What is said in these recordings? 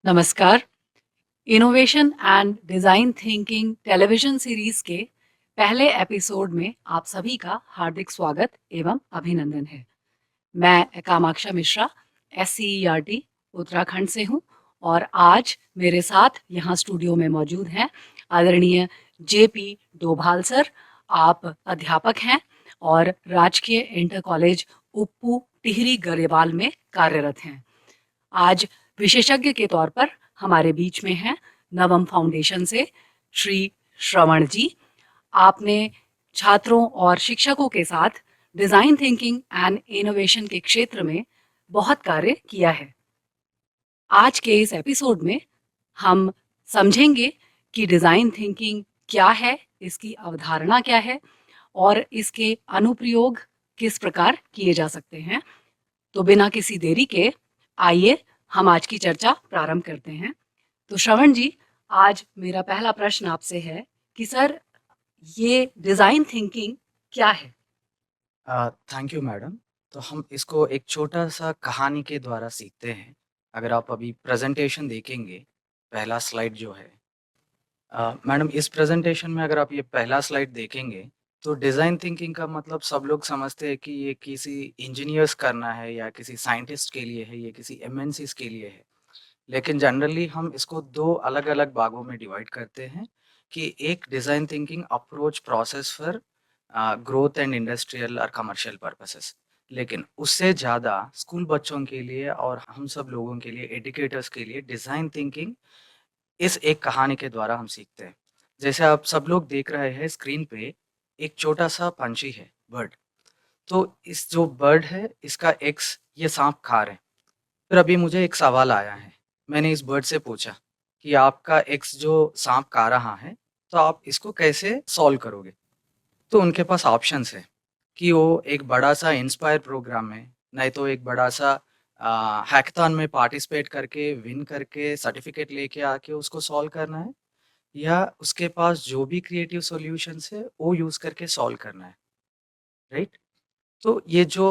नमस्कार। Innovation and design thinking television series के पहले एपिसोड में आप सभी का हार्दिक स्वागत एवं अभिनंदन है। मैं कामाक्षा मिश्रा, SCERT उत्तराखंड से हूँ और आज मेरे साथ यहाँ स्टूडियो में मौजूद हैं आदरणीय JP डोभाल सर। आप अध्यापक हैं और राजकीय इंटर कॉलेज उप्पू, टिहरी गरेवाल में कार्यरत हैं। आज विशेषज्ञ के तौर पर हमारे बीच में हैं नवम फाउंडेशन से श्री श्रवण जी। आपने छात्रों और शिक्षकों के साथ डिज़ाइन थिंकिंग एंड इनोवेशन के क्षेत्र में बहुत कार्य किया है। आज के इस एपिसोड में हम समझेंगे कि डिज़ाइन थिंकिंग क्या है, इसकी अवधारणा क्या है और इसके अनुप्रयोग किस प्रकार किए जा सकते हैं। तो बिना किसी देरी के आइए हम आज की चर्चा प्रारंभ करते हैं। तो श्रवण जी, आज मेरा पहला प्रश्न आपसे है कि सर, ये डिज़ाइन थिंकिंग क्या है? Thank you madam. तो हम इसको एक छोटा-सा कहानी के द्वारा सीखते हैं। अगर आप अभी प्रेज़ेंटेशन देखेंगे, पहला स्लाइड जो है मैडम इस प्रेज़ेंटेशन में अगर आप ये पहला स्लाइड देखेंगे, तो डिज़ाइन थिंकिंग का मतलब सब लोग समझते हैं कि ये किसी इंजीनियर्स करना है या किसी साइंटिस्ट के लिए है, ये किसी एमएनसीज़ के लिए है। लेकिन जनरली हम इसको 2 अलग-अलग भागों में डिवाइड करते हैं कि एक design thinking approach process for growth and industrial और कमर्शियल पर्पसेस। लेकिन उससे ज़्यादा स्कूल बच्चों के लिए और हम सब लोगों के लिए, एजुकेटर्स के लिए डिज़ाइन थिंकिंग इस एक कहानी के द्वारा हम सीखते हैं। जैसे आप सब लोग देख रहे हैं स्क्रीन पे, एक छोटा-सा पंछी है, बर्ड। तो इस जो बर्ड है, इसका एग्स ये साँप खा रहे हैं। फिर अभी मुझे एक सवाल आया है। मैंने इस बर्ड से पूछा कि आपका एक्स जो साँप खा रहा है, तो आप इसको कैसे सॉल्व करोगे? तो उनके पास ऑप्शंस है कि वो एक बड़ा-सा इंस्पायर प्रोग्राम में, नहीं तो एक बड़ा-सा हैकाथॉन में पार्टिसिपेट करके, विन करके, सर्टिफ़िकेट लेके आके उसको सॉल्व करना है, या उसके पास जो भी क्रिएटिव सॉल्यूशंस है, वो यूज़ करके सॉल्व करना है, राइट? तो ये जो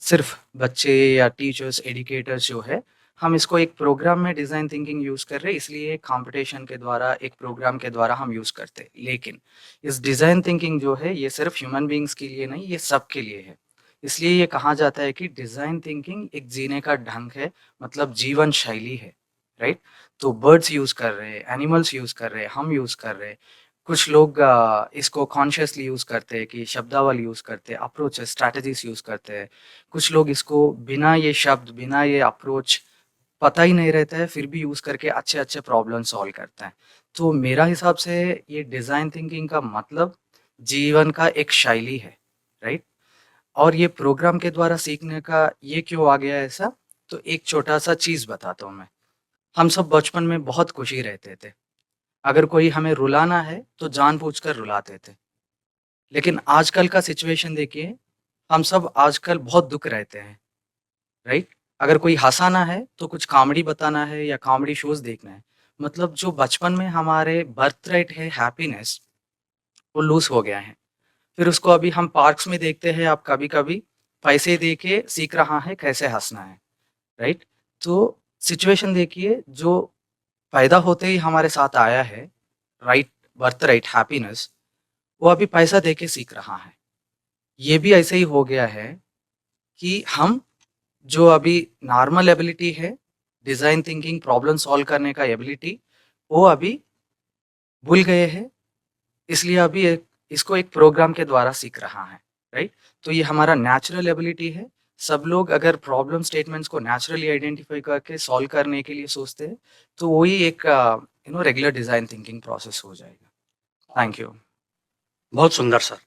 सिर्फ बच्चे या टीचर्स, एजुकेटर्स जो है, हम इसको एक प्रोग्राम में डिज़ाइन थिंकिंग यूज़ कर रहे हैं, इसलिए कंपटीशन के द्वारा, एक प्रोग्राम के द्वारा हम यूज़ करते हैं। लेकिन इस डिज़ाइन थिंकिंग जो है, ये सिर्फ ह्यूमन बीइंग्स के लिए नहीं, ये सबके लिए है। इसलिए ये कहा जाता है कि डिज़ाइन थिंकिंग एक जीने का ढंग है, मतलब जीवन शैली है, राइट? तो बर्ड्स यूज़ कर रहे हैं, एनिमल्स यूज़ कर रहे हैं, हम यूज़ कर रहे हैं। कुछ लोग इसको कॉन्शियसली यूज़ करते हैं कि शब्दावली यूज़ करते हैं, अप्रोचेस, स्ट्रैटेजीज़ यूज़ करते हैं। कुछ लोग इसको बिना ये शब्द, बिना ये अप्रोच पता ही नहीं रहता है, फिर भी यूज़ करके अच्छे-अच्छे प्रॉब्लम सॉल्व करते हैं। तो मेरा हिसाब से ये डिज़ाइन थिंकिंग का मतलब जीवन का एक शैली है, राइट? और ये प्रोग्राम के द्वारा सीखने का ये क्यों आ गया ऐसा? तो एक छोटा-सा चीज़ बताता हूँ मैं। हम सब बचपन में बहुत खुशी रहते थे। अगर कोई हमें रुलाना है, तो जानबूझकर रुलाते थे। लेकिन आजकल का सिचुएशन देखिए, हम सब आजकल बहुत दुःख रहते हैं, राइट? अगर कोई हँसाना है, तो कुछ कॉमेडी बताना है या कॉमेडी शोज़ देखना है। मतलब जो बचपन में हमारे बर्थ राइट है हैप्पीनेस, वो लूज़ हो गया है। फिर उसको अभी हम पार्क्स में देखते हैं, अब कभी-कभी पैसे दे के सीख रहा है कैसे हँसना है, राइट? तो सिचुएशन देखिए, जो पैदा होते ही हमारे साथ आया है, राइट, बर्थ राइट हैप्पीनेस, वो अभी पैसा दे के सीख रहा है। ये भी ऐसे ही हो गया है कि हम जो अभी नॉर्मल एबिलिटी है, डिज़ाइन थिंकिंग, प्रॉब्लम सॉल्व करने का एबिलिटी, वो अभी भूल गए हैं, इसलिए अभी इसको एक प्रोग्राम के द्वारा सीख रहा है, राइट? तो ये हमारा नेचुरल एबिलिटी है। सब लोग अगर प्रॉब्लम स्टेटमेंट्स को नेचुरली आइडेंटिफ़ाई करके सॉल्व करने के लिए सोचते हैं, तो वही एक रेगुलर डिज़ाइन थिंकिंग प्रोसेस हो जाएगा। Thank you. बहुत सुंदर सर।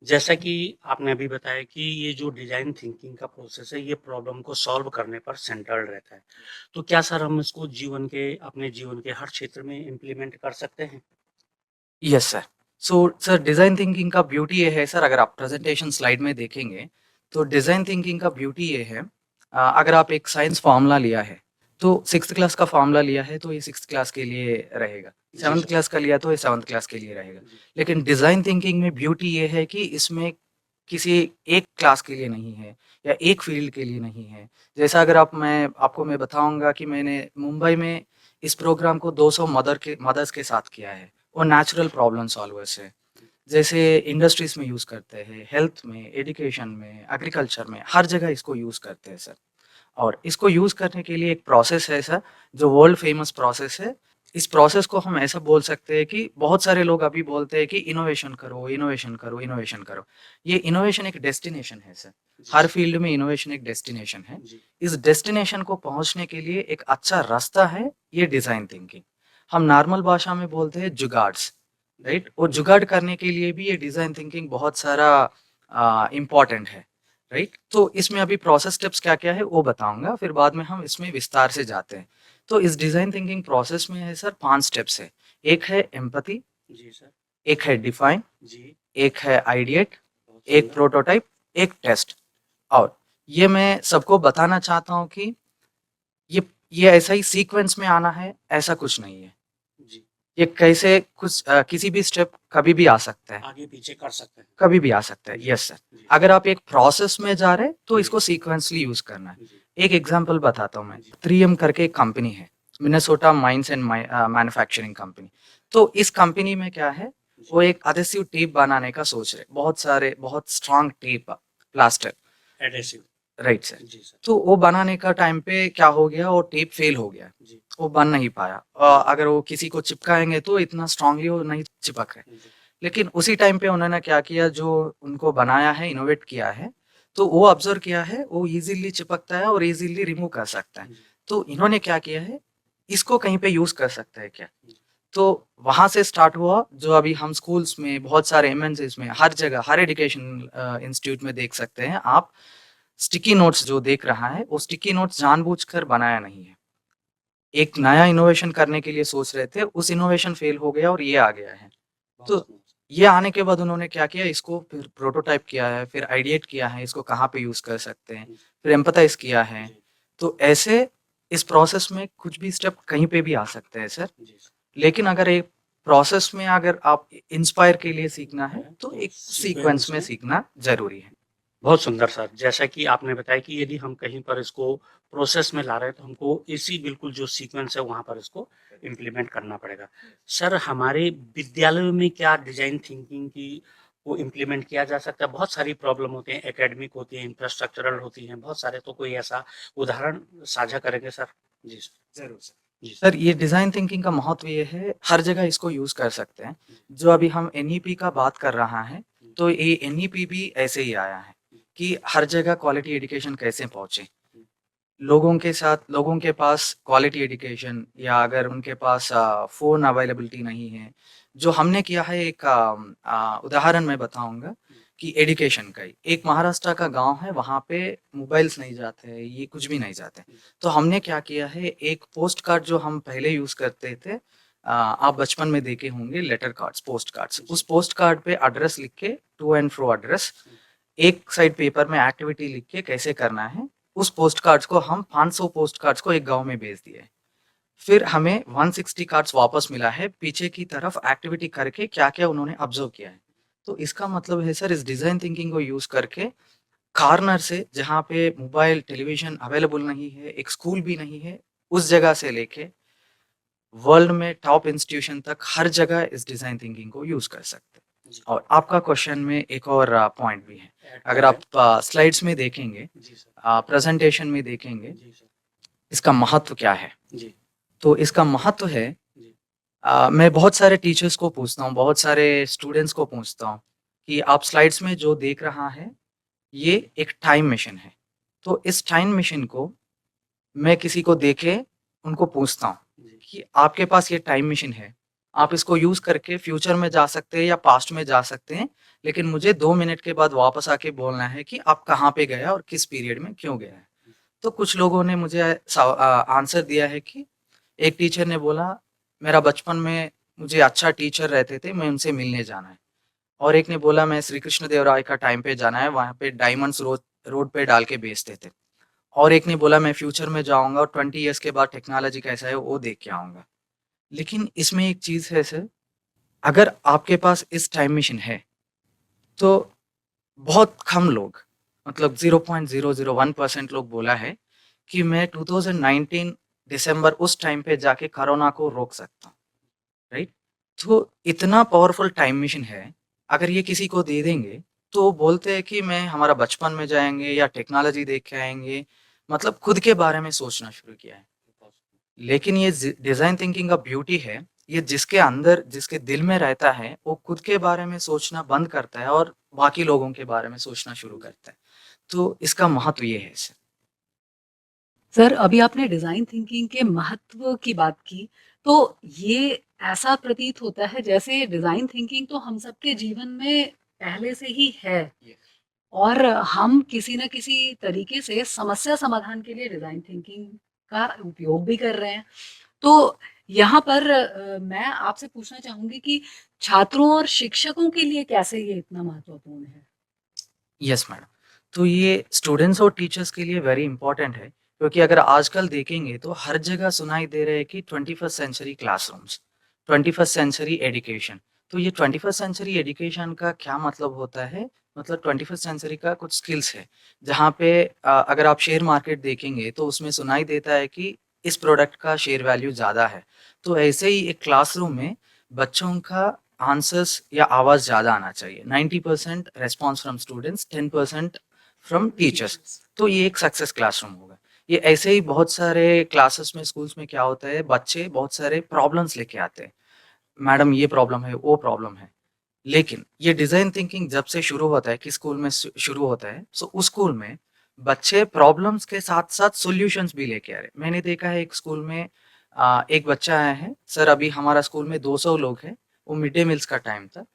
जैसा कि आपने अभी बताया कि ये जो डिज़ाइन थिंकिंग का प्रोसेस है, ये प्रॉब्लम को सॉल्व करने पर सेंटर्ड रहता है। तो क्या सर हम इसको अपने जीवन के हर क्षेत्र में इम्प्लीमेंट कर सकते हैं? Yes sir. So sir, design thinking का ब्यूटी ये है सर, अगर आप प्रेज़ेंटेशन स्लाइड में देखेंगे, तो डिज़ाइन थिंकिंग का ब्यूटी ये है, अगर आप एक साइंस फ़ॉर्मूला लिया है, तो 6th क्लास का फ़ॉर्मूला लिया है, तो ये 6th क्लास के लिए रहेगा। जी 7th सर। क्लास का लिया तो ये 7th क्लास के लिए रहेगा। जी। लेकिन डिज़ाइन थिंकिंग में ब्यूटी ये है कि इसमें किसी एक क्लास के लिए नहीं है या एक फ़ील्ड के लिए नहीं है। जैसा अगर मैं आपको बताऊँगा कि मैंने मुंबई में इस प्रोग्राम को 200 मदर्स के साथ किया है और नेचुरल प्रॉब्लम सॉल्वर्स है। जैसे इंडस्ट्रीज में यूज़ करते हैं, हेल्थ में, एजुकेशन में, एग्रीकल्चर में, हर जगह इसको यूज़ करते हैं सर। और इसको यूज़ करने के लिए एक प्रोसेस है सर, जो वर्ल्ड फेमस प्रोसेस है। इस प्रोसेस को हम ऐसा बोल सकते हैं कि बहुत सारे लोग अभी बोलते हैं कि इनोवेशन करो, इनोवेशन करो, इनोवेशन करो। ये इनोवेशन एक डेस्टिनेशन है सर। जी हर सर। फील्ड में इनोवेशन एक डेस्टिनेशन है। जी इस डेस्टिनेशन को पहुंचने के लिए एक अच्छा रास्ता है ये डिज़ाइन थिंकिंग। हम नॉर्मल भाषा में बोलते हैं जुगाड्स, राइट? और जुगाड़ करने के लिए भी ये डिज़ाइन थिंकिंग बहुत सारा इम्पोर्टेंट है, राइट? तो इसमें अभी प्रोसेस स्टेप्स क्या-क्या है वो बताऊँगा, फिर बाद में हम इसमें विस्तार से जाते हैं। तो इस डिज़ाइन थिंकिंग प्रोसेस में है सर 5 स्टेप्स है। एक है एम्पैथी, जी सर। एक है डिफाइन, जी। एक है आइडिएट, बहुत एक सुंदर। प्रोटोटाइप, एक टेस्ट। और ये मैं सबको बताना चाहता हूँ कि ये ये ऐसा ही सीक्वेंस में आना है, ऐसा कुछ नहीं है। जी। ये कैसे किसी भी स्टेप कभी भी आ सकता है। आगे पीछे कर सकते हैं। कभी भी आ सकता है। जी। Yes sir. जी। अगर आप एक प्रोसेस में जा रहे हैं तो जी। इसको सीक्वेंसली यूज़ करना है। जी। एक एग्ज़ाम्पल बताता हूँ मैं। जी। 3M करके एक कंपनी है, Minnesota mines and manufacturing company. तो इस कंपनी में क्या है, वो एक एडहेसिव टेप बनाने का सोच रहे। बहुत strong tape, plaster, adhesive. Right sir. जी सर। तो वो बनाने का टाइम पे क्या हो गया, वो टेप फेल हो गया। जी। वो बन नहीं पाया। अगर वो किसी को चिपकाएँगे तो इतना स्ट्रॉन्गली वो नहीं चिपक रहे। जी। लेकिन उसी टाइम पे उन्होंने क्या किया, जो उनको बनाया है, इनोवेट किया है, तो वो ऑब्ज़र्व किया है, वो ईज़िली चिपकता है और ईज़िली रिमूव कर सकता है। जी। तो इन्होंने क्या किया है, इसको कहीं पे यूज़ कर सकते हैं क्या? जी। तो वहाँ से स्टार्ट हुआ, जो अभी हम स्कूल्स में, बहुत सारे एमएनसीज़ में, हर जगह, हर एजुकेशन इंस्टीट्यूट में देख सकते हैं आप, स्टिकी नोट्स जो देख रहा है, वो स्टिकी नोट्स जानबूझकर बनाया नहीं है। एक नया इनोवेशन करने के लिए सोच रहे थे, उस इनोवेशन फेल हो गया और ये आ गया है। बहुत तो सुंदर। ये आने के बाद उन्होंने क्या किया, इसको फिर प्रोटोटाइप किया है, फिर आइडिएट किया है, इसको कहाँ पे यूज़ कर सकते हैं, जी। फिर एम्पैथाइज़ किया है। जी। तो ऐसे इस प्रोसेस में कुछ भी स्टेप कहीं पे भी आ सकते हैं सर। जी सर। लेकिन अगर एक प्रोसेस में अगर आप इंस्पायर के लिए सीखना है, तो तो एक सीक्वेंस सीक्वेंस में में सीखना ज़रूरी है। बहुत सुंदर सर। जैसा कि आपने बताया कि यदि हम कहीं पर इसको प्रोसेस में ला रहे हैं तो हमको इसी बिल्कुल जो सीक्वेंस है वहाँ पर इसको इम्प्लीमेंट करना पड़ेगा। सर हमारे विद्यालयों में क्या डिज़ाइन थिंकिंग की को इम्प्लीमेंट किया जा सकता है? बहुत सारी प्रॉब्लम होती हैं, एकेडमिक होती हैं, इंफ्रास्ट्रक्चरल होती हैं, बहुत सारे, तो कोई ऐसा उदाहरण साझा करेंगे सर? जी सर। ज़रूर सर। जी सर। सर, ये डिज़ाइन थिंकिंग का महत्व ये है, हर जगह इसको यूज़ कर सकते हैं। जी। जो अभी हम एनईपी का बात कर रहा है, जी। तो ये एनईपी भी ऐसे ही आया है कि हर जगह क्वालिटी एजुकेशन कैसे पहुँचे। लोगों के पास क्वालिटी एजुकेशन, या अगर उनके पास फ़ोन अवेलेबिलिटी नहीं है, जो हमने किया है, एक उदाहरण मैं बताऊँगा कि एजुकेशन का ही। एक महाराष्ट्र का गाँव है, वहाँ पे मोबाइल्स नहीं जाते हैं, ये कुछ भी नहीं जाते। तो हमने क्या किया है, एक पोस्ट कार्ड जो हम पहले यूज़ करते थे, आप बचपन में देखे होंगे, लेटर कार्ड्स, पोस्ट कार्ड्स। उस पोस्ट कार्ड पे एड्रेस लिख के, टू एंड फ्रो एड्रेस, एक साइड पेपर में एक्टिविटी लिख के कैसे करना है, उस पोस्ट कार्ड्स को हम 500 पोस्ट कार्ड्स को एक गाँव में भेज दिए। फिर हमें 160 कार्ड्स वापस मिला है, पीछे की तरफ एक्टिविटी करके क्या-क्या उन्होंने ऑब्ज़र्व किया है। तो इसका मतलब है सर, इस डिज़ाइन थिंकिंग को यूज़ करके कॉर्नर से, जहाँ पे मोबाइल, टेलीविज़न अवेलेबल नहीं है, एक स्कूल भी नहीं है, उस जगह से लेके वर्ल्ड में टॉप इंस्टीट्यूशन तक, हर जगह इस डिज़ाइन थिंकिंग को यूज़ कर सकते हैं। जी। और आपका क्वेश्चन में एक और पॉइंट भी है। ऐड अगर कर आप दें। स्लाइड्स में देखेंगे, जी सर। प्रेज़ेंटेशन में देखेंगे, जी सर। इसका महत्व क्या है? जी। तो इसका महत्व है, जी। मैं बहुत सारे टीचर्स को पूछता हूँ, बहुत सारे स्टूडेंट्स को पूछता हूँ कि आप स्लाइड्स में जो देख रहा है, ये एक टाइम मशीन है। तो इस टाइम मशीन को मैं किसी को देके उनको पूछता हूँ जी। कि आपके पास ये टाइम मशीन है, आप इसको यूज़ करके फ्यूचर में जा सकते हैं या पास्ट में जा सकते हैं, लेकिन मुझे 2 मिनट के बाद वापस आके बोलना है कि आप कहाँ पे गए और किस पीरियड में क्यों गए हैं। तो कुछ लोगों ने मुझे आंसर दिया है कि एक टीचर ने बोला, मेरा बचपन में मुझे अच्छा टीचर रहते थे, मैं उनसे मिलने जाना है। और एक ने बोला, मैं श्री कृष्ण देव राय का टाइम पे जाना है, वहाँ पे डायमंड्स रोड रोड पे डाल के बेचते थे। और एक ने बोला, मैं फ्यूचर में जाऊँगा और 20 इयर्स के बाद टेक्नोलॉजी कैसा है वो देख के आऊँगा। लेकिन इसमें एक चीज़ है सर, अगर आपके पास इस टाइम मशीन है, तो बहुत कम लोग, मतलब 0.001% लोग बोला है कि मैं 2019 दिसंबर उस टाइम पे जाके कोरोना को रोक सकता हूँ, राइट? तो इतना पावरफुल टाइम मशीन है, अगर ये किसी को दे देंगे, तो बोलते हैं कि मैं हमारा बचपन में जाएँगे या टेक्नोलॉजी देख के आएँगे, मतलब खुद के बारे में सोचना शुरू किया है। लेकिन ये डिज़ाइन थिंकिंग का ब्यूटी है, ये जिसके अंदर, जिसके दिल में रहता है, वो खुद के बारे में सोचना बंद करता है और बाकी लोगों के बारे में सोचना शुरू करता है। तो इसका महत्व ये है सर। सर, अभी आपने डिज़ाइन थिंकिंग के महत्व की बात की, तो ये ऐसा प्रतीत होता है जैसे डिज़ाइन थिंकिंग तो हम सबके जीवन में पहले से ही है और हम किसी न किसी तरीके से समस्या समाधान के लिए डिज़ाइन थिंकिंग का उपयोग भी कर रहे हैं। तो यहाँ पर मैं आपसे पूछना चाहूँगी कि छात्रों और शिक्षकों के लिए कैसे ये इतना महत्वपूर्ण है? Yes madam. तो ये स्टूडेंट्स और टीचर्स के लिए वेरी इंपॉर्टेंट है, क्योंकि अगर आजकल देखेंगे तो हर जगह सुनाई दे रहे हैं कि 21st century classrooms, 21st century education. तो ये 21st सेंचुरी एजुकेशन का क्या मतलब होता है? मतलब 21st सेंचुरी का कुछ स्किल्स है, जहाँ पे अगर आप शेयर मार्केट देखेंगे तो उसमें सुनाई देता है कि इस प्रोडक्ट का शेयर वैल्यू ज़्यादा है। तो ऐसे ही एक क्लासरूम में बच्चों का आंसर्स या आवाज़ ज़्यादा आना चाहिए। 90% response from students, 10% from teachers. तो ये एक सक्सेस क्लासरूम होगा। ये ऐसे ही बहुत सारे क्लासेस में, स्कूल्स में क्या होता है, बच्चे बहुत सारे प्रॉब्लम्स लेके आते हैं। मैडम ये प्रॉब्लम है, वो प्रॉब्लम है। लेकिन ये डिज़ाइन थिंकिंग जब से शुरू होता है, किस स्कूल में शुरू होता है, सो उस स्कूल में बच्चे प्रॉब्लम्स के साथ-साथ सॉल्यूशंस भी लेके आ रहे हैं। मैंने देखा है एक स्कूल में एक बच्चा आया है, "सर अभी हमारा स्कूल में 200 लोग हैं।" वो मिड डे मील्स का टाइम था।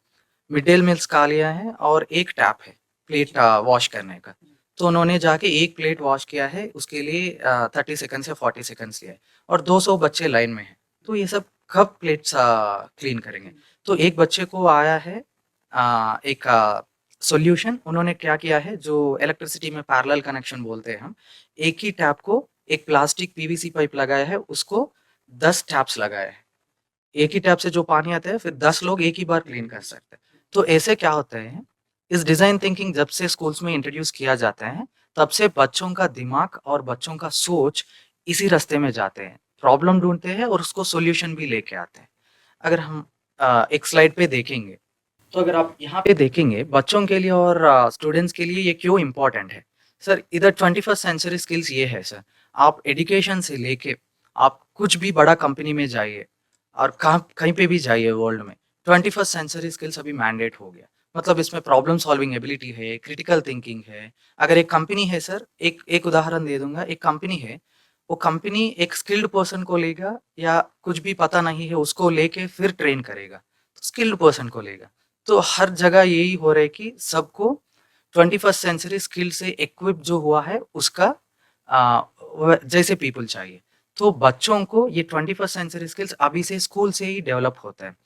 मिड डे मील्स खा लिया है और एक टैप है प्लेट वॉश करने का। तो उन्होंने जाके एक प्लेट वॉश किया है, उसके लिए 30 सेकंड्स या 40 सेकंड्स लिया है और 200 बच्चे लाइन में हैं। तो ये सब कब प्लेट्स क्लीन करेंगे? तो एक बच्चे को आया है एक सॉल्यूशन। उन्होंने क्या किया है, जो इलेक्ट्रिसिटी में पैरेलल कनेक्शन बोलते हैं हम, एक ही टैप को एक प्लास्टिक पीवीसी पाइप लगाया है, उसको 10 टैप्स लगाया है। एक ही टैप से जो पानी आता है, फिर 10 लोग एक ही बार क्लीन कर सकते हैं। तो ऐसे क्या होता है, इस डिज़ाइन थिंकिंग जब से स्कूल्स में इंट्रोड्यूस किया जाता है, तब से बच्चों का दिमाग और बच्चों का सोच इसी रास्ते में जाते हैं। प्रॉब्लम ढूँढते हैं और उसको सॉल्यूशन भी लेके आते हैं। अगर हम एक स्लाइड पे देखेंगे, तो अगर आप यहाँ पे देखेंगे, बच्चों के लिए और स्टूडेंट्स के लिए ये क्यों इम्पोर्टेंट है? सर, इधर 21st सेंचुरी स्किल्स ये है सर, आप एजुकेशन से लेके आप कुछ भी बड़ा कंपनी में जाइए और कहाँ कहीं पे भी जाइए वर्ल्ड में, 21st सेंचुरी स्किल्स अभी मैंडेट हो गया। मतलब इसमें प्रॉब्लम सॉल्विंग एबिलिटी है, क्रिटिकल थिंकिंग है। अगर एक कंपनी है सर, एक एक उदाहरण दे दूँगा, एक कंपनी है, वो कंपनी एक स्किल्ड पर्सन को लेगा या कुछ भी पता नहीं है उसको लेके फिर ट्रेन करेगा, स्किल्ड पर्सन को लेगा। तो हर जगह यही हो रहा है कि सबको 21st सेंचुरी स्किल से इक्विप जो हुआ है उसका जैसे पीपल चाहिए। तो बच्चों को ये 21st सेंचुरी स्किल्स अभी से स्कूल से ही डेवलप होता है।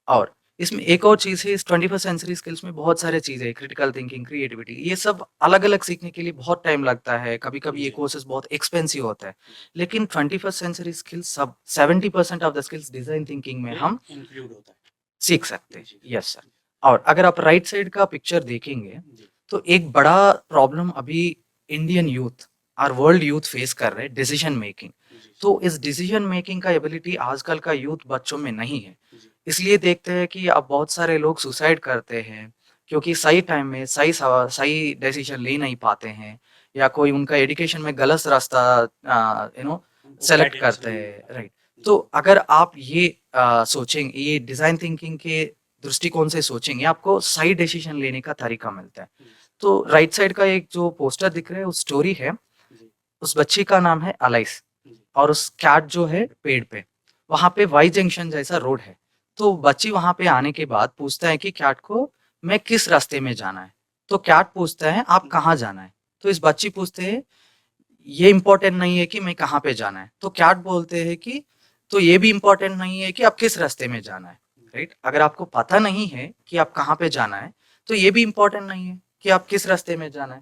और इसमें एक और चीज़ है, इस 21st सेंचुरी स्किल्स में बहुत सारे चीज़ें हैं, क्रिटिकल थिंकिंग, क्रिएटिविटी, ये सब अलग-अलग सीखने के लिए बहुत टाइम लगता है। कभी-कभी ये जी। कोर्सेज़ बहुत एक्सपेंसिव होता है। लेकिन 21st सेंचुरी स्किल्स सब 70% of the skills design thinking में ये हम इंक्लूड होता है। सीख सकते हैं। जी। Yes sir. और अगर आप राइट साइड का पिक्चर देखेंगे, जी। तो एक बड़ा प्रॉब्लम अभी इंडियन यूथ और वर्ल्ड यूथ फेस कर रहे हैं, डिसीजन मेकिंग। जी। तो इस डिसीजन मेकिंग का एबिलिटी आजकल का यूथ बच्चों में नहीं है। जी। इसलिए देखते हैं कि अब बहुत सारे लोग सुसाइड करते हैं, क्योंकि सही टाइम में सही डिसीजन ले नहीं पाते हैं, या कोई उनका एजुकेशन में गलत रास्ता उनको सेलेक्ट गाइडेंस करते नहीं मिल हैं, पाता। राइट। जी। तो अगर आप ये सोचेंगे, ये डिज़ाइन थिंकिंग के दृष्टिकोण से सोचेंगे, आपको सही डिसीजन लेने का तरीका मिलता है। जी। तो राइट साइड का एक जो पोस्टर दिख रहा है, वो स्टोरी है। जी। उस बच्ची का नाम है अलाइस जी। और उस कैट जो है पेड़ पे, वहाँ पे वाई जंक्शन जैसा रोड है। तो बच्ची वहाँ पे आने के बाद पूछता है कि कैट को, मैं किस रास्ते में जाना है? तो कैट पूछता है, आप कहाँ जाना है? तो इस बच्ची पूछते है, ये इम्पोर्टेंट नहीं है कि मैं कहाँ पे जाना है। तो कैट बोलते हैं कि तो ये भी इम्पोर्टेंट नहीं है कि आप किस रास्ते में जाना है, राइट? अगर आपको पता नहीं है कि आप कहाँ पे जाना है, तो ये भी इम्पोर्टेंट नहीं है कि आप किस रास्ते में जाना है।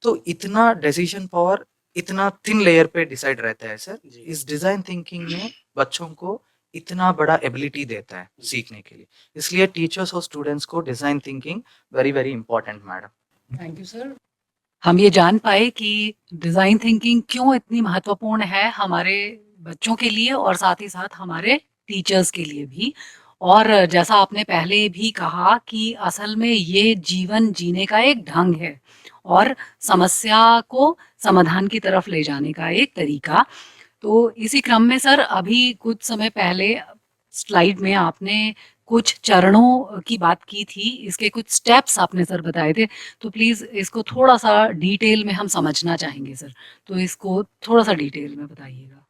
तो इतना डिसीजन पावर इतना थिन लेयर पे डिसाइड रहता है सर। जी। इस डिज़ाइन थिंकिंग में बच्चों को इतना बड़ा एबिलिटी देता है सीखने के लिए। इसलिए टीचर्स और स्टूडेंट्स को design thinking very, very important madam. Thank you sir. हम ये जान पाए कि डिज़ाइन थिंकिंग क्यों इतनी महत्वपूर्ण है हमारे बच्चों के लिए और साथ ही साथ हमारे टीचर्स के लिए भी। और जैसा आपने पहले भी कहा कि असल में ये जीवन जीने का एक ढंग है और समस्या को समाधान की तरफ ले जाने का एक तरीका। तो इसी क्रम में सर अभी कुछ समय पहले स्लाइड में आपने कुछ चरणों की बात की थी, इसके कुछ स्टेप्स आपने सर बताए थे, तो प्लीज़ इसको थोड़ा-सा डिटेल में हम समझना चाहेंगे सर। तो इसको थोड़ा-सा डिटेल में बताइएगा।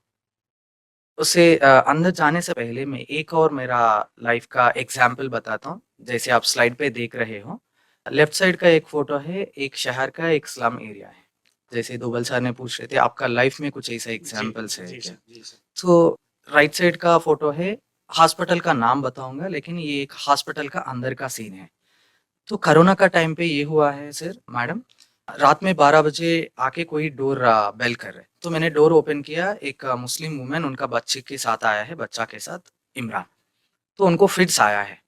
उससे अंदर जाने से पहले मैं एक और मेरा लाइफ का एग्जाम्पल बताता हूँ। जैसे आप स्लाइड पे देख रहे हो, लेफ्ट साइड का एक फ़ोटो है, एक शहर का एक स्लम एरिया है। जैसे दोबल सर ने पूछ रहे थे, आपका लाइफ में कुछ ऐसा जी, एग्ज़ाम्पल्स है जी क्या? सर, जी सर। तो राइट साइड का फ़ोटो है, हॉस्पिटल का नाम बताऊँगा, लेकिन ये एक हॉस्पिटल का अंदर का सीन है। तो कोरोना का टाइम पे ये हुआ है सर मैडम, रात में 12 बजे आके कोई डोर बेल कर रहे। तो मैंने डोर ओपन किया, एक मुस्लिम वुमन उनका बच्चे के साथ आया है, बच्चा के साथ, इमरान। तो उनको फिट्स आया है,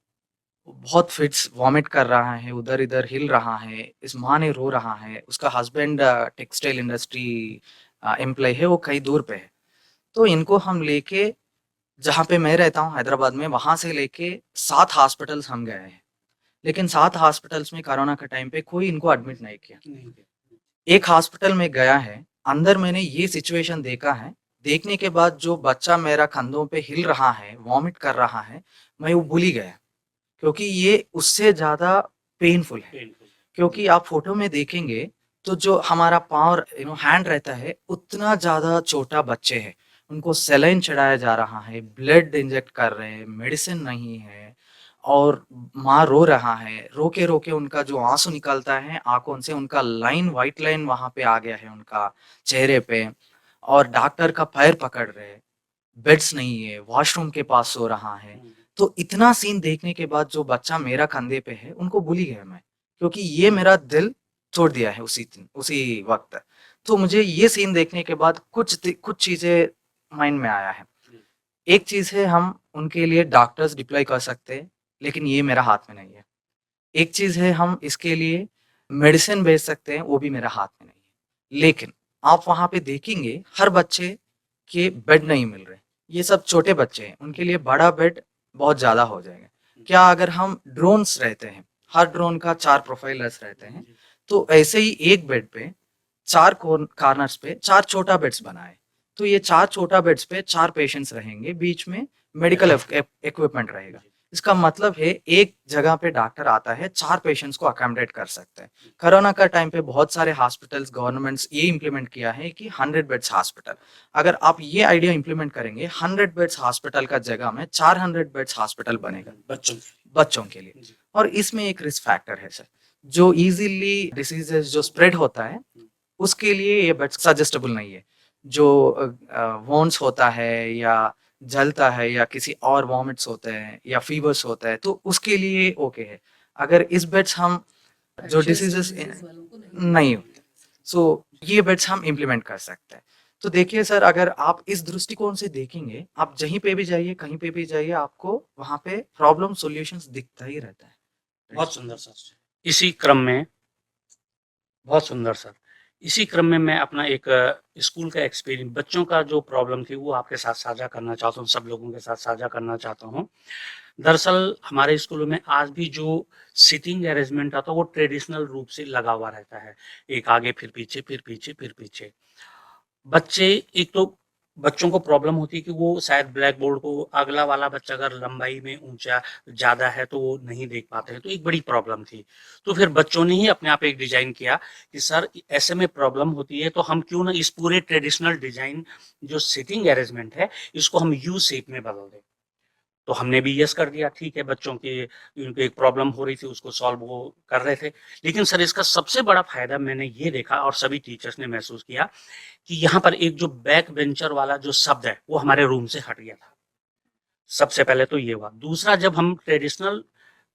वो बहुत फिट्स, वॉमिट कर रहा है, उधर-इधर हिल रहा है, इस माँ ने रो रहा है, उसका हस्बैंड टेक्सटाइल इंडस्ट्री एम्प्लॉयी है, वो कहीं दूर पे है। तो इनको हम लेके, जहाँ पे मैं रहता हूँ हैदराबाद में, वहाँ से लेके 7 हॉस्पिटल्स हम गए हैं। लेकिन 7 हॉस्पिटल्स में कोरोना के टाइम पे कोई इनको एडमिट नहीं किया। नहीं, एक हॉस्पिटल में गया है, अंदर मैंने ये सिचुएशन देखा है, देखने के बाद जो बच्चा मेरा कंधों पे हिल रहा है, वॉमिट कर रहा है, मैं वो भूल ही गया, क्योंकि ये उससे ज़्यादा पेनफुल है। पेनफुल। जी, क्योंकि आप फ़ोटो में देखेंगे, तो जो हमारा पाँव हैंड रहता है, उतना ज़्यादा छोटा बच्चे हैं। उनको सलाइन चढ़ाया जा रहा है, ब्लड इंजेक्ट कर रहे हैं, मेडिसिन नहीं है और माँ रो रहा है। रोके-रोके उनका जो आँसू निकलता है आँखों से, उनका लाइन, व्हाइट लाइन वहाँ पे आ गया है उनका चेहरे पे, और डॉक्टर का पैर पकड़ रहे हैं। बेड्स नहीं है, वॉशरूम के पास सो रहा है। हुँ, तो इतना सीन देखने के बाद जो बच्चा मेरा कंधे पे है, उनको भूल ही गया मैं, क्योंकि ये मेरा दिल तोड़ दिया है उसी दिन, उसी वक़्त। तो मुझे ये सीन देखने के बाद कुछ चीज़ें माइंड में आया है। जी, एक चीज़ है, हम उनके लिए डॉक्टर्स डिप्लॉय कर सकते हैं, लेकिन ये मेरा हाथ में नहीं है। एक चीज़ है, हम इसके लिए मेडिसिन भेज सकते हैं, वो भी मेरा हाथ में नहीं है। लेकिन आप वहाँ पे देखेंगे, हर बच्चे के बेड नहीं मिल रहे। ये सब छोटे बच्चे हैं, उनके लिए बड़ा बेड बहुत ज़्यादा हो जाएगा। क्या अगर हम ड्रोन्स रहते हैं, हर ड्रोन का 4 प्रोफाइलर्स रहते हैं, जी, तो ऐसे ही एक बेड पे 4 कॉर्नर्स पे 4 छोटा बेड्स बनाएँ। तो ये 4 छोटा बेड्स पे 4 पेशेंट्स रहेंगे, बीच में मेडिकल इक्विपमेंट रहेगा। जी, इसका मतलब है, एक जगह पे डॉक्टर आता है, 4 पेशेंट्स को अकोमोडेट कर सकता है। कोरोना का टाइम पे बहुत सारे हॉस्पिटल्स, गवर्नमेंट्स ये इम्प्लीमेंट किया है कि 100 बेड्स हॉस्पिटल। अगर आप ये आइडिया इम्प्लीमेंट करेंगे, 100 बेड्स हॉस्पिटल का जगह में 400 बेड्स हॉस्पिटल बनेगा, बच्चों के बच्चों के लिए। लिए। जी, और इसमें एक रिस्क फैक्टर है सर, जो ईज़िली डिसीज़ेज़ जो स्प्रेड होता है, हुँ, उसके लिए ये बेड सजेस्टेबल नहीं है। जो वॉन्स होता है, या जलता है, या किसी और वॉमिट्स होते हैं, या फीवर्स होता है, तो उसके लिए ओके है। अगर इस बेड्स हम जो इन्फेक्शियस डिसीज़ेज़ डिजीज़ेज़ वालों को नहीं दे नहीं पाएँगे। होते, सो ये बेड्स हम इम्प्लीमेंट कर सकते हैं। तो देखिए सर, अगर आप इस दृष्टिकोण से देखेंगे, आप जहीं पे भी जाइए, कहीं पे भी जाइए, आपको वहाँ पे प्रॉब्लम सॉल्यूशंस दिखता ही रहता है। राइट? बहुत सुंदर सर। इसी क्रम में बहुत सुंदर सर। इसी क्रम में मैं अपना एक स्कूल का एक्सपीरियंस बच्चों का जो प्रॉब्लम थी वो आपके साथ साझा करना चाहता हूँ, सब लोगों के साथ साझा करना चाहता हूँ। दरअसल हमारे स्कूलों में आज भी जो सीटिंग अरेंजमेंट आता है वो ट्रेडिशनल रूप से लगा हुआ रहता है। एक आगे फिर पीछे, फिर पीछे, फिर पीछे। बच्चे एक तो बच्चों को प्रॉब्लम होती है कि वो शायद ब्लैक बोर्ड को अगला वाला बच्चा अगर लंबाई में ऊंचा ज़्यादा है तो वो नहीं देख पाते हैं, तो एक बड़ी प्रॉब्लम थी। तो फिर बच्चों ने ही अपने आप एक डिज़ाइन किया कि सर ऐसे में प्रॉब्लम होती है तो हम क्यों ना इस पूरे ट्रेडिशनल डिज़ाइन जो सीटिंग अरेंजमेंट है इसको हम यू शेप में बदल दें। तो हमने भी यस कर दिया, ठीक है, बच्चों की उनको एक प्रॉब्लम हो रही थी, उसको सॉल्व वो कर रहे थे। लेकिन सर इसका सबसे बड़ा फ़ायदा मैंने ये देखा और सभी टीचर्स ने महसूस किया कि यहाँ पर एक जो बैक बेंचर वाला जो शब्द है, वो हमारे रूम से हट गया था। सबसे पहले तो ये हुआ। दूसरा, जब हम ट्रेडिशनल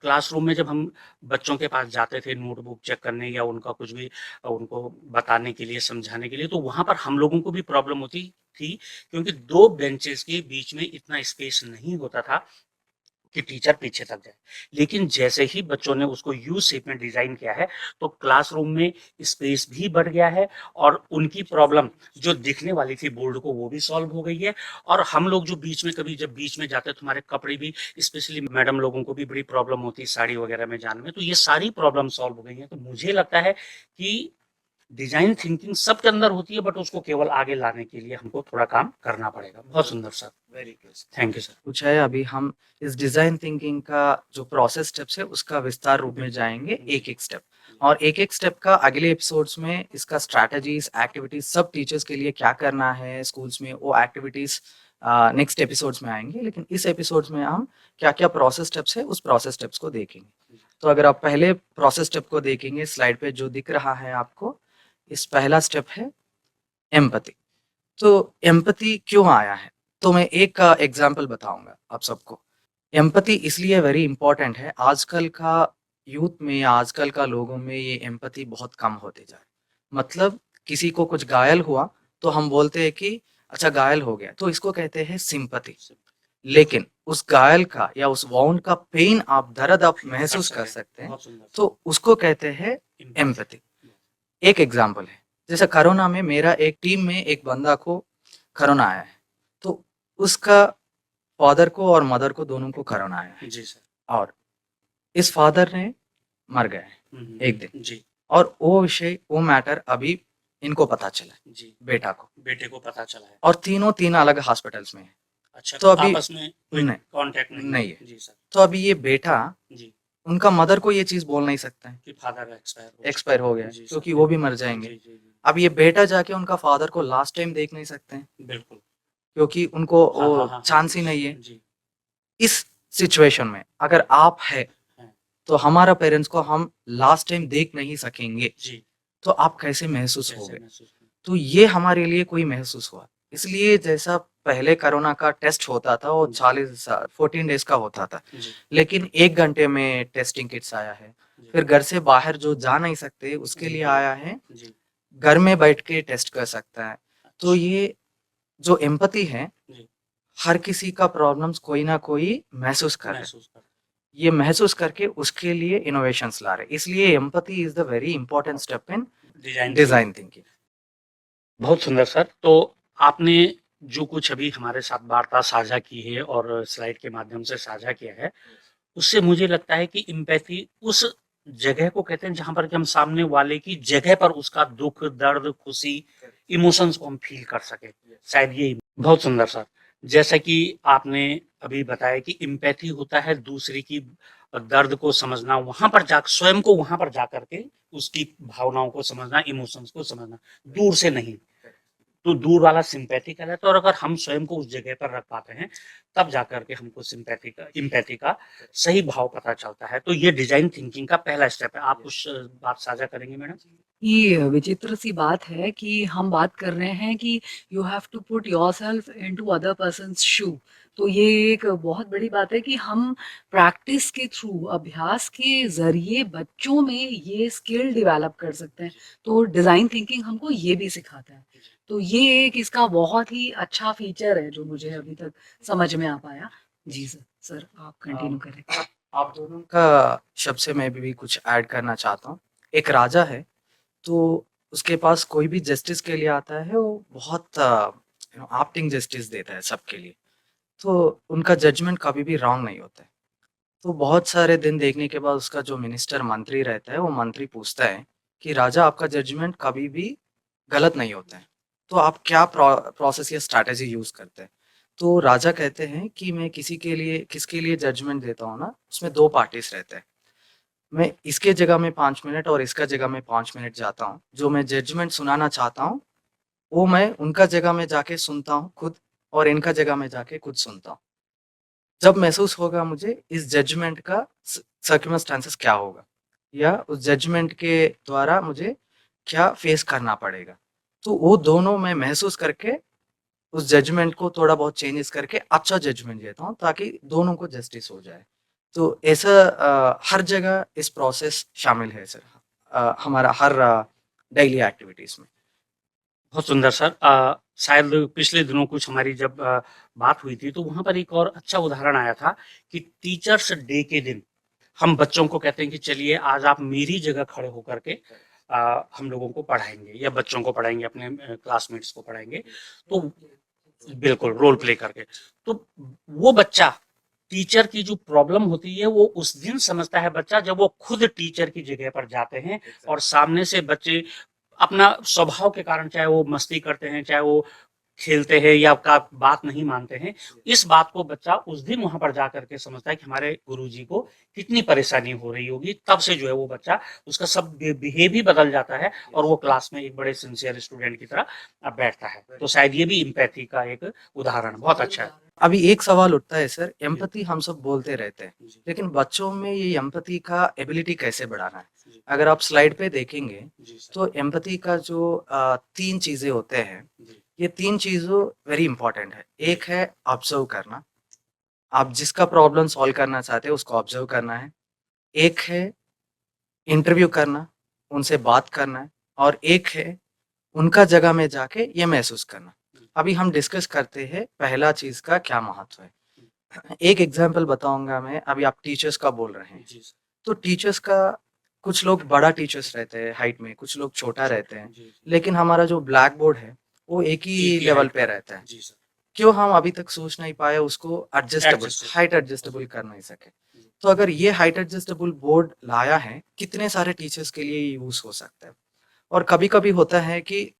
क्लासरूम में जब हम बच्चों के पास जाते थे नोटबुक चेक करने या उनका कुछ भी उनको बताने के लिए, समझाने के लिए, तो वहाँ पर हम लोगों को भी प्रॉब्लम होती थी क्योंकि 2 बेंचेस के बीच में इतना स्पेस नहीं होता था कि टीचर पीछे तक जाए। लेकिन जैसे ही बच्चों ने उसको यू शेप में डिज़ाइन किया है, तो क्लासरूम में स्पेस भी बढ़ गया है और उनकी प्रॉब्लम जो दिखने वाली थी बोर्ड को, वो भी सॉल्व हो गई है। और हम लोग जो बीच में कभी जब बीच में जाते हैं, तो हमारे कपड़े भी, स्पेशली मैडम लोगों को भी बड़ी प्रॉब्लम होती है साड़ी वगैरह में जाने में, तो ये सारी प्रॉब्लम सॉल्व हो गई हैं। तो मुझे लगता है कि डिजाइन थिंकिंग सबके अंदर होती है, बट उसको केवल आगे लाने के लिए हमको थोड़ा काम करना पड़ेगा। बहुत सुंदर sir, very good. Thank you sir. कुछ है, अभी हम इस डिजाइन थिंकिंग का जो प्रोसेस स्टेप्स है उसका विस्तार रूप में जाएंगे एक एक स्टेप, और एक एक स्टेप का अगले एपिसोड्स में इसका स्ट्रैटेजीज एक्टिविटीज सब टीचर्स के लिए क्या करना है स्कूल्स में, वो एक्टिविटीज नेक्स्ट एपिसोड्स में आएंगे। लेकिन इस एपिसोड्स में हम क्या क्या प्रोसेस स्टेप्स है उस प्रोसेस स्टेप्स को देखेंगे। तो अगर आप पहले प्रोसेस स्टेप को देखेंगे, स्लाइड पे जो दिख रहा है आपको, इस पहला स्टेप है एम्पैथी। तो एम्पैथी क्यों आया है, तो मैं एक एग्जांपल बताऊंगा आप सबको। एम्पैथी इसलिए वेरी इंपॉर्टेंट है, आजकल का यूथ में या आजकल का लोगों में ये एम्पैथी बहुत कम होते जा रहा है। मतलब किसी को कुछ घायल हुआ तो हम बोलते हैं कि अच्छा घायल हो गया, तो इसको कहते हैं सिंपैथी। लेकिन उस घायल का या उस वाउंड का पेन, आप दर्द आप महसूस कर सकते हैं, बहुत सुंदर। तो उसको कहते हैं एम्पैथी। एक एग्जांपल है, जैसे कोरोना में मेरा एक टीम में एक बंदा को कोरोना आया है, तो उसका फादर को और मदर को दोनों को कोरोना आया है, जी सर। और इस फादर ने मर गए एक दिन, जी और वो विषय वो मैटर अभी इनको पता चला है, जी, बेटा को, बेटे को पता चला है। और तीनों तीन अलग हॉस्पिटल्स में है। अच्छा, तो अभी आपस में कोई नहीं कांटेक्ट नहीं नहीं है। जी सर। तो अभी ये बेटा जी, उनका मदर को ये चीज बोल नहीं सकता है कि फादर एक्सपायर हो गया है, जी सर। क्योंकि वो भी मर जाएंगे। जी जी जी, अब ये बेटा जाके उनका फादर को लास्ट टाइम देख नहीं सकते हैं, बिल्कुल। क्योंकि उनको हाँ हाँ वो हाँ, चांस ही नहीं है। जी इस सिचुएशन में अगर आप है हाँ, तो हमारा पेरेंट्स को हम लास्ट टाइम देख नहीं सकेंगे, जी, तो आप कैसे महसूस कैसे होगे। महसूस करें? तो ये हमारे लिए कोई महसूस हुआ, इसलिए जैसा पहले कोरोना का टेस्ट होता था वो 14 डेज का होता था, जी लेकिन 1 घंटे में टेस्टिंग किट्स आया है। जी फिर घर से बाहर जो जा नहीं सकते उसके लिए आया है, जी, घर में बैठ के टेस्ट कर सकता है। तो अच्छा, ये जो एम्पैथी है, जी, हर किसी का प्रॉब्लम्स कोई ना कोई महसूस कर रहे हैं, महसूस कर ये महसूस करके उसके लिए इनोवेशंस ला रहे हैं। इसलिए empathy is the very important step in design design thinking. बहुत सुंदर सर। तो आपने जो कुछ अभी हमारे साथ वार्ता साझा की है और स्लाइड के माध्यम से साझा किया है, उससे मुझे लगता है कि एम्पैथी उस जगह को कहते हैं जहां पर कि हम सामने वाले की जगह पर उसका दुख, दर्द, खुशी, इमोशंस को हम फील कर सके। शायद ये बहुत सुंदर सर। जैसा कि आपने अभी बताया कि एम्पैथी होता है दूसरे की दर्द को समझना, वहां पर जा स्वयं को वहां पर जा करके उसकी भावनाओं को समझना, इमोशंस को समझना, दूर से नहीं। तो दूर वाला सिंपैथी कहलाता है, और अगर हम स्वयं को उस जगह पर रख पाते हैं, तब जाकर के हमको सिंपैथी का, इम्पैथी का सही भाव पता चलता है। तो ये डिजाइन थिंकिंग का पहला स्टेप है। आप कुछ बात साझा करेंगे मैडम? ये विचित्र सी बात है कि हम बात कर रहे हैं कि you have to put yourself into other persons shoe. तो ये एक बहुत बड़ी बात है कि हम प्रैक्टिस के थ्रू, अभ्यास के ज़रिए बच्चों में ये स्किल डेवलप कर सकते हैं। तो डिज़ाइन थिंकिंग हमको ये भी सिखाता है। तो ये एक इसका बहुत ही अच्छा फीचर है जो मुझे अभी तक समझ में आ पाया। जी सर, सर आप कंटिन्यू करें। आप दोनों का शब्द से मैं भी कुछ ऐड करना चाहता हूँ। एक राजा है, तो उसके पास कोई भी जस्टिस के लिए आता है, वो बहुत आपटिंग जस्टिस देता है सबके लिए। तो उनका जजमेंट कभी भी रॉन्ग नहीं होता है। तो बहुत सारे दिन देखने के बाद उसका जो मिनिस्टर मंत्री रहता है, वो मंत्री पूछता है कि राजा आपका जजमेंट कभी भी गलत नहीं होता है, तो आप क्या प्रोसेस या स्ट्रैटेजी यूज करते हैं। तो राजा कहते हैं कि मैं किसके लिए जजमेंट देता हूँ ना, उसमें दो पार्टीज रहते हैं। मैं इसके जगह में 5 मिनट और इसका जगह में 5 मिनट जाता हूँ, जो मैं जजमेंट सुनाना चाहता हूँ वो मैं उनका जगह में जाके सुनता हूँ खुद, और इनका जगह में जाके खुद सुनता हूँ। जब महसूस होगा मुझे इस जजमेंट का सर्कमस्टेंसेस क्या होगा, या उस जजमेंट के द्वारा मुझे क्या फेस करना पड़ेगा, तो वो दोनों मैं महसूस करके उस जजमेंट को थोड़ा बहुत चेंजेस करके अच्छा जजमेंट देता हूँ, ताकि दोनों को जस्टिस हो जाए। तो ऐसा हर जगह इस प्रोसेस शामिल है सर, हमारा हर डेली एक्टिविटीज में। बहुत सुंदर सर। शायद पिछले दिनों कुछ हमारी जब बात हुई थी तो वहाँ पर एक और अच्छा उदाहरण आया था कि टीचर्स डे के दिन हम बच्चों को कहते हैं कि चलिए आज आप मेरी जगह खड़े होकर के हम लोगों को पढ़ाएंगे या बच्चों को पढ़ाएंगे, अपने क्लासमेट्स को पढ़ाएंगे। तो बिल्कुल रोल प्ले करके, तो वो बच्चा टीचर की जो प्रॉब्लम होती है वो उस दिन समझता है बच्चा जब वो खुद टीचर की जगह पर जाते हैं और सामने से बच्चे अपना स्वभाव के कारण, चाहे वो मस्ती करते हैं, चाहे वो खेलते हैं या आपका बात नहीं मानते हैं, इस बात को बच्चा उस दिन वहां पर जा करके समझता है कि हमारे गुरुजी को कितनी परेशानी हो रही होगी। तब से जो है वो बच्चा, उसका सब बिहेव ही बदल जाता है और वो क्लास में एक बड़े सिंसियर स्टूडेंट की तरह बैठता है। तो शायद ये भी इम्पैथी का एक उदाहरण बहुत अच्छा है। अभी एक सवाल उठता है सर, एम्पैथी हम सब बोलते रहते हैं, लेकिन बच्चों में ये एम्पैथी का एबिलिटी कैसे बढ़ाना है? अगर आप स्लाइड पे देखेंगे तो एम्पैथी का जो 3 चीज़ें होते हैं, ये 3 चीज़ों वेरी इंपॉर्टेंट है। एक है ऑब्जर्व करना, आप जिसका प्रॉब्लम सॉल्व करना चाहते हैं उसको ऑब्जर्व करना है। एक है इंटरव्यू करना, उनसे बात करना है, और एक है उनका जगह में जाके ये महसूस करना। अभी हम डिस्कस करते हैं पहला चीज़ का क्या महत्व है। एक एग्जांपल बताऊंगा मैं। अभी आप टीचर्स का बोल रहे हैं, तो टीचर्स का कुछ लोग बड़ा टीचर्स रहते हैं हाइट में, कुछ लोग छोटा रहते हैं, लेकिन हमारा जो ब्लैक बोर्ड है वो एक ही लेवल पे रहता है। क्यों हम अभी तक सोच नहीं पाए उसको एडजस्टेबल, हाइट एडजस्टेबल कर नहीं सके? तो अगर ये हाइट एडजस्टेबल बोर्ड लाया है, कितने सारे टीचर्स के लिए यूज हो सकता है। और कभी कभी होता है कि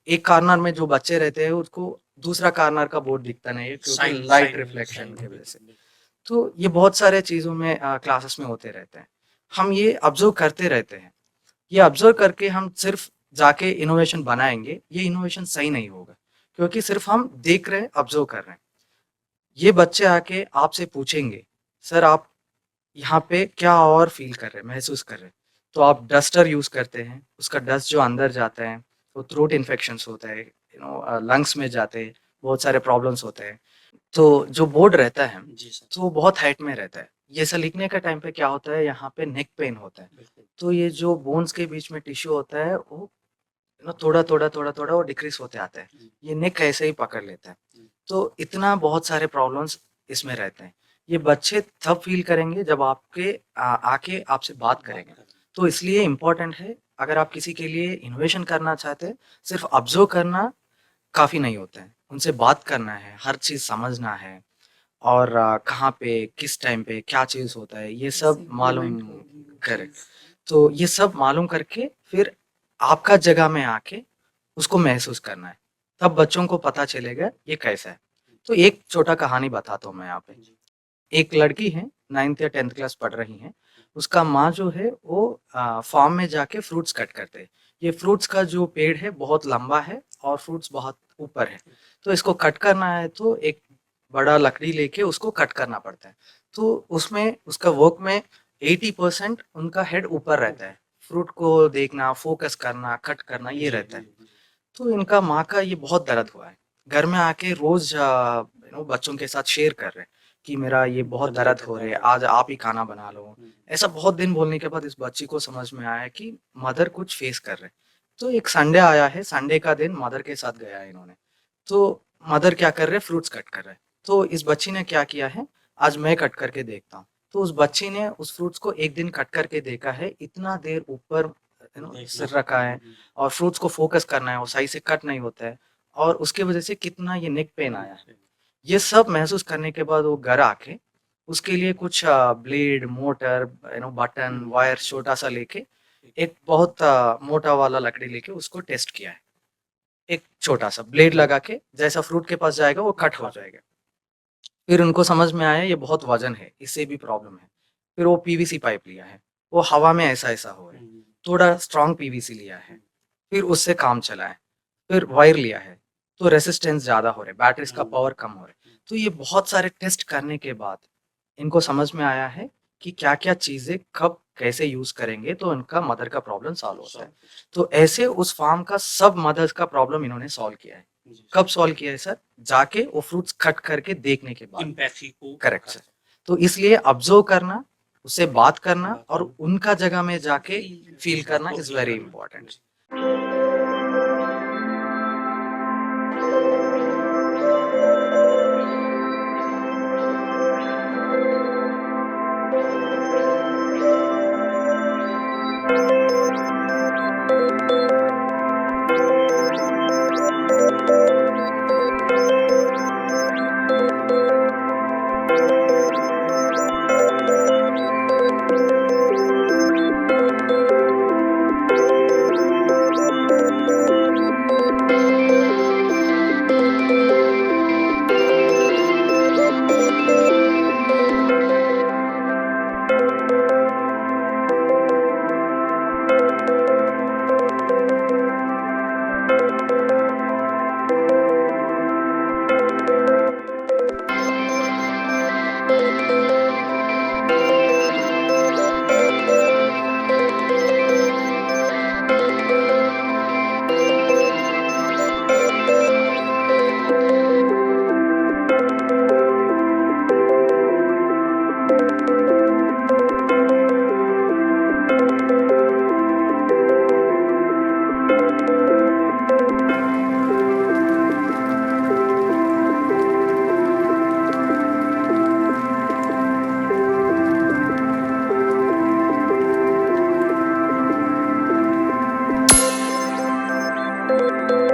एक कॉर्नर में जो बच्चे रहते हैं उसको दूसरा कॉर्नर का बोर्ड दिखता नहीं है, क्योंकि लाइट रिफ्लेक्शन की वजह से। तो ये बहुत सारे चीज़ों में क्लासेस में होते रहते हैं। हम ये ऑब्जर्व करते रहते हैं। ये ऑब्जर्व करके हम सिर्फ जाके इनोवेशन बनाएंगे, ये इनोवेशन सही नहीं होगा, क्योंकि सिर्फ हम देख रहे हैं, ऑब्जर्व कर रहे हैं। ये बच्चे आके आपसे पूछेंगे, सर आप यहाँ पे क्या और फील कर रहे हैं, महसूस कर रहे हैं? तो आप डस्टर यूज करते हैं, उसका डस्ट जो अंदर जाता है तो थ्रोट इन्फेक्शंस होता है, लंग्स में जाते हैं, बहुत सारे प्रॉब्लम्स होते हैं। तो जो बोर्ड रहता है तो वो बहुत हाइट में रहता है। ये सब लिखने का टाइम पे क्या होता है, यहाँ पे नेक पेन होता है। तो ये जो बोन्स के बीच में टिश्यू होता है वो थोड़ा वो डिक्रीज होते आता है। ये नेक ऐसे ही पकड़ लेता है। तो इतना बहुत सारे प्रॉब्लम्स इसमें रहते हैं। ये बच्चे तब फील करेंगे जब आके आपसे बात करेंगे। तो इसलिए इम्पोर्टेंट है, अगर आप किसी के लिए इनोवेशन करना चाहते हैं, सिर्फ ऑब्जर्व करना काफ़ी नहीं होता है, उनसे बात करना है, हर चीज़ समझना है, और कहाँ पे, किस टाइम पे क्या चीज़ होता है, ये सब मालूम करें। तो ये सब मालूम करके फिर आपका जगह में आके उसको महसूस करना है, तब बच्चों को पता चलेगा ये कैसा है। तो एक छोटा कहानी बताता हूँ मैं यहाँ पे। एक लड़की है, 9th या 10th क्लास पढ़ रही हैं। उसका माँ जो है वो फार्म में जाके फ्रूट्स कट करते हैं। ये फ्रूट्स का जो पेड़ है बहुत लंबा है और फ्रूट्स बहुत ऊपर है। तो इसको कट करना है तो एक बड़ा लकड़ी लेके उसको कट करना पड़ता है। तो उसमें उसका वर्क में 80% उनका हेड ऊपर रहता है। फ्रूट को देखना, फोकस करना, कट करना, ये रहता है। तो इनका माँ का ये बहुत दर्द हुआ है। घर में आके रोज बच्चों के साथ शेयर कर रहे हैं कि मेरा ये बहुत दर्द हो रहा है, आज आप ही खाना बना लो। ऐसा बहुत दिन बोलने के बाद इस बच्ची को समझ में आया कि मदर कुछ फेस कर रहे हैं। तो एक संडे आया है, संडे का दिन मदर के साथ गया है इन्होंने। तो मदर क्या कर रहे हैं, फ्रूट्स कट कर रहे हैं। तो इस बच्ची ने क्या किया है, आज मैं कट करके देखता हूँ। तो उस बच्ची ने उस फ्रूट्स को एक दिन कट करके देखा है, इतना देर ऊपर सिर रखा है और फ्रूट्स को फोकस करना है, वो सही से कट नहीं होता है, और उसकी वजह से कितना ये नेक पेन आया है। ये सब महसूस करने के बाद वो घर आके उसके लिए कुछ ब्लेड, मोटर, बटन, वायर छोटा सा लेके एक बहुत मोटा वाला लकड़ी लेके उसको टेस्ट किया है। एक छोटा सा ब्लेड लगा के जैसा फ्रूट के पास जाएगा वो कट हो जाएगा। फिर उनको समझ में आया ये बहुत वजन है, इससे भी प्रॉब्लम है। फिर वो पीवीसी पाइप लिया है, वो हवा में ऐसा ऐसा हो है, थोड़ा स्ट्रॉन्ग पीवीसी लिया है, फिर उससे काम चला है। फिर वायर लिया है, तो रेसिस्टेंस ज़्यादा हो रहा है, बैटरीज का पावर कम हो रहा है। तो ये बहुत सारे टेस्ट करने के बाद इनको समझ में आया है कि क्या-क्या चीज़ें कब कैसे यूज़ करेंगे तो इनका मदर का प्रॉब्लम सॉल्व होता है। तो ऐसे उस फार्म का सब मदर्स का प्रॉब्लम इन्होंने सॉल्व किया है। कब सॉल्व किया है सर? जाके वो फ्रूट्स कट करके देखने के बाद। एम्पैथी को करेक्ट सर। तो इसलिए ऑब्जर्व करना, उससे बात करना और उनका जगह में जाके फील करना is very important. Thank you.